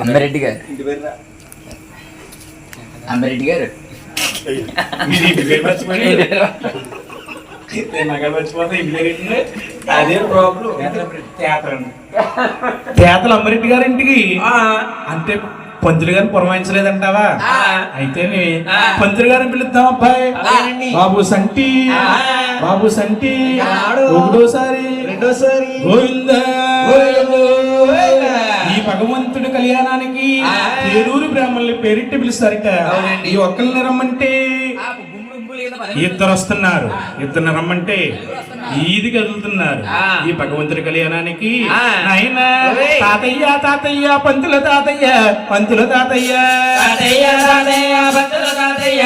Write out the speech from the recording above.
అమ్మిరెడ్డి గారు అమ్మిరెడ్డి గారు అదే ప్రాబ్లం. తేతలు అమ్మిరెడ్డి గారి ఇంటికి అంటే పంతులు గారిని పురమాయించలేదంటావా? అయితే పంతులు గారిని పిలుద్దాం. అబ్బాయి బాబు సంటి, బాబు సంటి, ఒకటోసారి రెండోసారి గోవిందా. ఈ భగవంతుడి కళ్యాణానికి పేరూరు బ్రాహ్మణులు పేరిట్టి పిలుస్తారట. ఈ ఒక్కరిని రమ్మంటే ఇద్దరు వస్తున్నారు, ఇద్దరిని రమ్మంటే ఈది కదులుతున్నారు. ఈ భగవంతుడి కళ్యాణానికి నాయన తాతయ్య తాతయ్య పంతుల తాతయ్య, పంతుల తాతయ్య, పంతుల తాతయ్య.